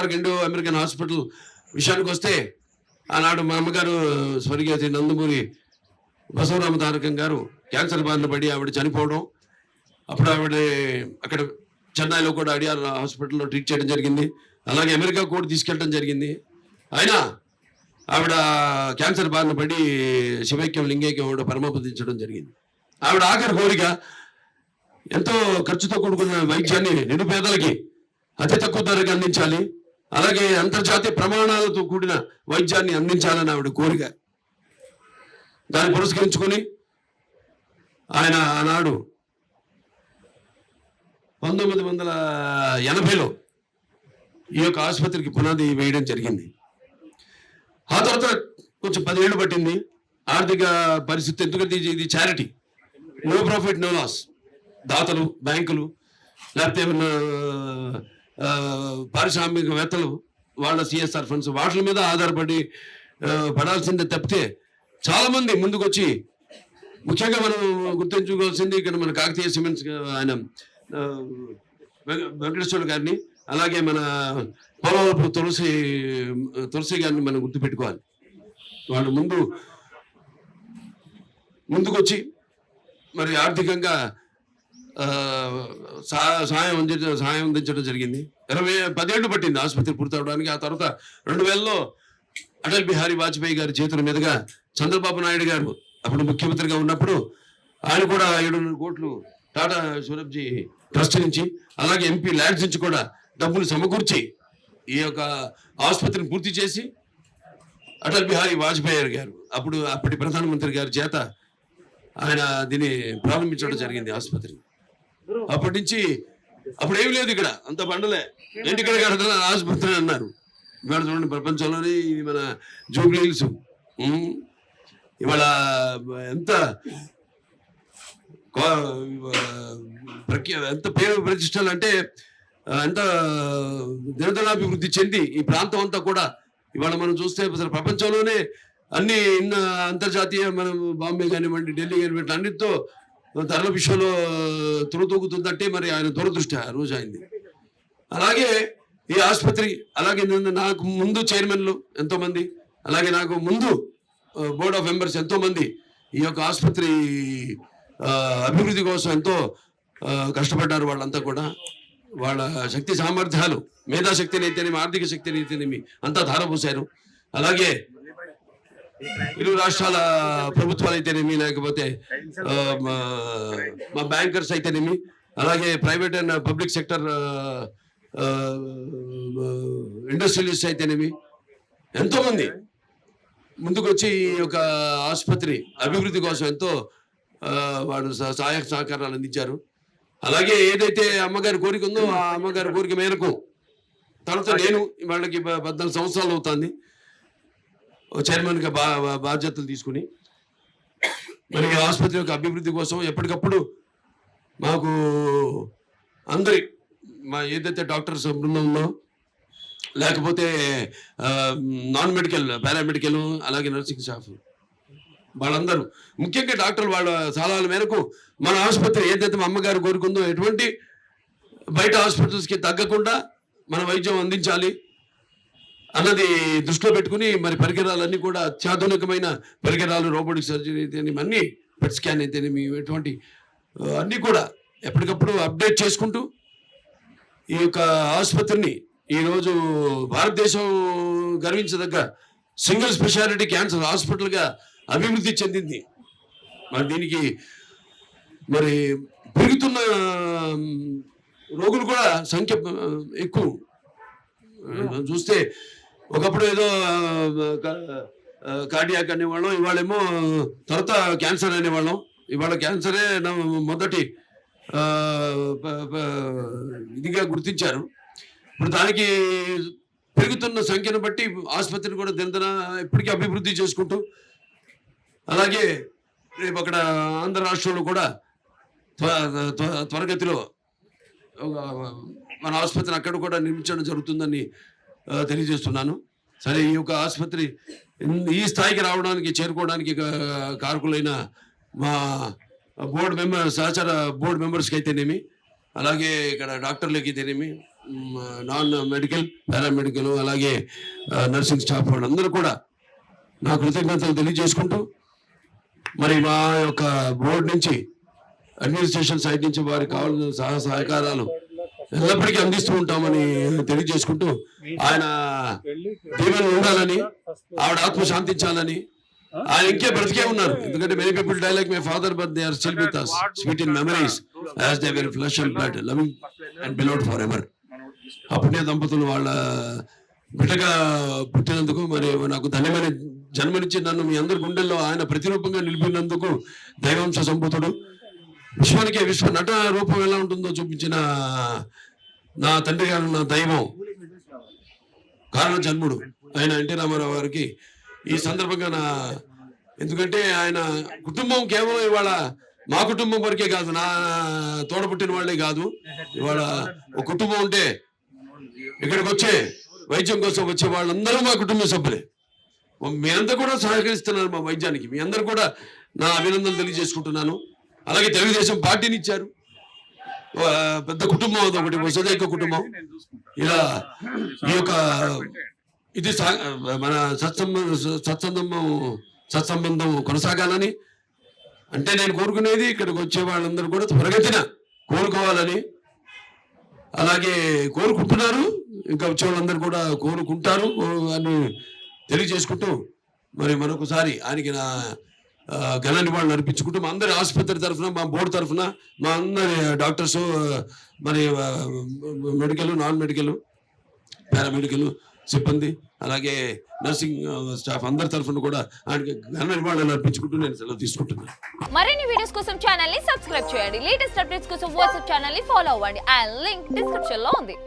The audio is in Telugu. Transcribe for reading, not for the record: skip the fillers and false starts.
న్యూయార్క్ ఇండో అమెరికన్ హాస్పిటల్ విషయానికి వస్తే ఆనాడు మా అమ్మగారు స్వర్గీయ శ్రీ నందమూరి బసవరామ తారకం గారు క్యాన్సర్ బారిన పడి ఆవిడ చనిపోవడం, అప్పుడు ఆవిడ అక్కడ చెన్నైలో కూడా అడియార్ హాస్పిటల్లో ట్రీట్ చేయడం జరిగింది. అలాగే అమెరికా కూడా తీసుకెళ్ళడం జరిగింది. అయినా ఆవిడ క్యాన్సర్ బారిన పడి శివైక్యం లింగైక్యం ఆవిడ పరమపదించడం జరిగింది. ఆవిడ ఆఖరి కోరిక ఎంతో ఖర్చుతో కూడుకున్న వైద్యాన్ని నిరుపేదలకి అతి తక్కువ ధరకు అందించాలి, అలాగే అంతర్జాతీయ ప్రమాణాలతో కూడిన వైద్యాన్ని అందించాలని ఆవిడ కోరిక. దాన్ని పురస్కరించుకొని ఆయన ఆనాడు 1980లో ఈ యొక్క ఆసుపత్రికి పునాది వేయడం జరిగింది. ఆ తర్వాత కొంచెం 10 ఏళ్ళు పట్టింది. ఆర్థిక పరిస్థితి, ఎందుకంటే ఇది charity, no profit no loss. దాతలు, బ్యాంకులు, లేకపోతే ఏమన్నా పారిశ్రామికవేత్తలు వాళ్ళ సిఎస్ఆర్ ఫండ్స్ వాటి మీద ఆధారపడి పడాల్సిందే తప్పితే చాలా మంది ముందుకొచ్చి, ముఖ్యంగా మనం గుర్తుంచుకోవాల్సింది ఇక్కడ మన కాకతీయ సిమెంట్స్ ఆయన వెంకటేశ్వర గారిని, అలాగే మన పోలవరపు తులసి గారిని మనం గుర్తుపెట్టుకోవాలి. వాళ్ళు ముందుకొచ్చి మరి ఆర్థికంగా సాయం అందించడం జరిగింది. 10 ఏళ్ళు పట్టింది ఆసుపత్రి పూర్తవడానికి. ఆ తర్వాత 2000లో అటల్ బిహారీ వాజ్పేయి గారి చేతుల మీదుగా చంద్రబాబు నాయుడు గారు అప్పుడు ముఖ్యమంత్రిగా ఉన్నప్పుడు ఆయన కూడా 700 కోట్లు టాటా సూరబ్జీ ట్రస్ట్ నుంచి, అలాగే ఎంపీ ల్యాడ్స్ నుంచి కూడా డబ్బులు సమకూర్చి ఈ యొక్క ఆసుపత్రిని పూర్తి చేసి అటల్ బిహారీ వాజ్పేయి గారు అప్పటి ప్రధానమంత్రి గారి చేత ఆయన దీన్ని ప్రారంభించడం జరిగింది ఆసుపత్రిని. అప్పటి నుంచి అప్పుడు ఏమి లేదు, ఇక్కడ అంత బండలే, ఏంటి ఇక్కడ కడుతున్న ఆసుపత్రి అన్నారు. ఇవాళ చూడండి, ప్రపంచంలోనే ఇది మన జూబ్లీ హిల్స్. ఇవాళ ఎంత పేరు ప్రతిష్టలు అంటే ఎంత దినదినాభివృద్ధి చెంది ఈ ప్రాంతం అంతా కూడా ఇవాళ మనం చూస్తే అసలు ప్రపంచంలోనే అన్ని అంతర్జాతీయ, మనం బాంబే కానివ్వండి, ఢిల్లీ కానివ్వండి, అన్నిటితో ధరల విషయంలో తురుతూగుతుందంటే మరి ఆయన దూరదృష్టి ఆ రోజు అయింది. అలాగే ఈ ఆసుపత్రి, అలాగే నాకు ముందు చైర్మన్లు ఎంతోమంది, అలాగే నాకు ముందు బోర్డ్ ఆఫ్ మెంబర్స్ ఎంతోమంది ఈ యొక్క ఆసుపత్రి అభివృద్ధి కోసం ఎంతో కష్టపడ్డారు. వాళ్ళంతా కూడా వాళ్ళ శక్తి సామర్థ్యాలు, మేధాశక్తిని అయితేనేమి, ఆర్థిక శక్తిని అయితేనేమి అంతా ధారపోసారు. అలాగే ఇరు రాష్ట్రాల ప్రభుత్వాలు అయితేనేమి, లేకపోతే మా బ్యాంకర్స్ అయితేనేమి, అలాగే private and public sector industrialist అయితేనేమి ఎంతోమంది ముందుకొచ్చి ఈ యొక్క ఆసుపత్రి అభివృద్ధి కోసం ఎంతో వాడు సహాయ సహకారాలు అందించారు. అలాగే ఏదైతే అమ్మగారి కోరిక ఉందో ఆ అమ్మగారి కోరిక మేరకు తర్వాత నేను వాళ్ళకి 14 సంవత్సరాలు అవుతుంది చైర్మన్గా బాధ్యతలు తీసుకుని మరి ఆసుపత్రి యొక్క అభివృద్ధి కోసం ఎప్పటికప్పుడు మాకు అందరి మా ఏదైతే డాక్టర్స్ బృందం ఉందో, లేకపోతే నాన్ మెడికల్, పారామెడికల్, అలాగే నర్సింగ్ స్టాఫ్, వాళ్ళందరూ ముఖ్యంగా డాక్టర్లు వాళ్ళ సలహాల మేరకు మన ఆసుపత్రి ఏదైతే మా అమ్మగారు కోరుకుందో ఎటువంటి బయట హాస్పిటల్స్కి తగ్గకుండా మన వైద్యం అందించాలి అన్నది దృష్టిలో పెట్టుకుని మరి పరికరాలన్నీ కూడా అత్యాధునికమైన పరికరాలు, రోబోటిక్ సర్జరీ అయితేనేమి, అన్ని పెట్ స్కాన్ అయితేనేమి, ఇటువంటి అన్నీ కూడా ఎప్పటికప్పుడు అప్డేట్ చేసుకుంటూ ఈ యొక్క ఆసుపత్రిని ఈరోజు భారతదేశం గర్వించదగ్గ సింగిల్ స్పెషాలిటీ క్యాన్సర్ హాస్పిటల్గా అభివృద్ధి చెందింది. మరి దీనికి మరి పెరుగుతున్న రోగులు కూడా సంఖ్య ఎక్కువ చూస్తే, ఒకప్పుడు ఏదో కార్డియాక్ అనేవాళ్ళం, ఇవాళేమో తర్వాత క్యాన్సర్ అనేవాళ్ళం. ఇవాళ క్యాన్సరే మొదటి ఇదిగా గుర్తించారు. ఇప్పుడు దానికి పెరుగుతున్న సంఖ్యను బట్టి ఆసుపత్రిని కూడా దినదిన ఇప్పటికీ అభివృద్ధి చేసుకుంటూ, అలాగే రేపు అక్కడ ఆంధ్ర రాష్ట్రంలో కూడా త్వరగతిలో మన ఆసుపత్రిని అక్కడ కూడా నిర్మించడం జరుగుతుందని తెలియజేస్తున్నాను. సరే, ఈ యొక్క ఆసుపత్రి ఈ స్థాయికి రావడానికి, చేరుకోవడానికి కారకులైన మా బోర్డు మెంబర్, సహచర బోర్డు మెంబర్స్కి అయితేనేమి, అలాగే ఇక్కడ డాక్టర్లకి అయితేనేమి, నాన్ మెడికల్, పారామెడికల్, అలాగే నర్సింగ్ స్టాఫ్ వాళ్ళందరూ కూడా నా కృతజ్ఞతలు తెలియజేసుకుంటూ, మరి మా యొక్క బోర్డు నుంచి, అడ్మినిస్ట్రేషన్ సైడ్ నుంచి వారికి కావాల్సిన సహకారాలు ఎల్లప్పటికీ అందిస్తూ ఉంటామని తెలియజేసుకుంటూ, ఆయన దీవెనలు ఉండాలని, ఆవిడ ఆత్మ శాంతించాలని, ఆయన ఇంకే బ్రతికే ఉన్నారు. ఎందుకంటే many people die like my father but they are still with us, sweet in memories as they were flesh and blood, loving and beloved forever. ఆ పుణ్య దంపతులు వాళ్ళ బిడ్డగా పుట్టినందుకు మరి నాకు ధన్యమైన జన్మనిచ్చి నన్ను మీ అందరి గుండెల్లో ఆయన ప్రతిరూపంగా నిలిపినందుకు దైవాంశ సంభూతుడు, విశ్వానికి విశ్వ నట రూపం ఎలా ఉంటుందో చూపించిన నా తండ్రి గారు, నా దైవం, కారణ జన్ముడు ఆయన ఎన్టీ రామారావు గారికి ఈ సందర్భంగా ఎందుకంటే ఆయన కుటుంబం కేవలం ఇవాళ మా కుటుంబం వరకే కాదు, నా తోడపుట్టిన వాళ్ళే కాదు. ఇవాళ ఒక కుటుంబం ఉంటే ఇక్కడికి వచ్చే వైద్యం కోసం వచ్చే వాళ్ళందరూ మా కుటుంబ సభ్యులే. మీ అందరూ కూడా సహకరిస్తున్నారు మా వైద్యానికి. మీ అందరూ కూడా నా అభినందనలు తెలియజేసుకుంటున్నాను. అలాగే తెలుగుదేశం పార్టీని ఇచ్చారు, పెద్ద కుటుంబం ఒకటి, వసుదైక కుటుంబం. ఇలా ఈ యొక్క ఇది మన సత్సంబంధం కొనసాగాలని, అంటే నేను కోరుకునేది ఇక్కడికి వచ్చే వాళ్ళందరూ కూడా త్వరగతిన కోరుకోవాలని, అలాగే కోరుకుంటున్నారు, ఇంకా వచ్చే వాళ్ళందరూ కూడా కోరుకుంటారు అని తెలియజేసుకుంటూ, మరి మరొకసారి ఆయనకి నా ఘన నివాళులు అర్పించుకుంటూ, మా అందరి ఆసుపత్రి తరఫున, మా బోర్డు తరఫున, మా అందరి డాక్టర్స్, మరి మెడికల్, నాన్ మెడికల్, పారామెడికల్ సిబ్బంది, అలాగే నర్సింగ్ స్టాఫ్ అందరి తరఫున కూడా ఆయనకి ఘన నివాళులు అర్పించుకుంటూ నేను సెలవు తీసుకుంటున్నాను. మరిన్ని వీడియోస్ కోసం ఛానల్ ని సబ్స్క్రైబ్ చేయండి. లేటెస్ట్ అప్డేట్స్ కోసం వాట్సాప్ ఛానల్ ని ఫాలో అవ్వండి. ఆ లింక్ డిస్క్రిప్షన్ లో ఉంది.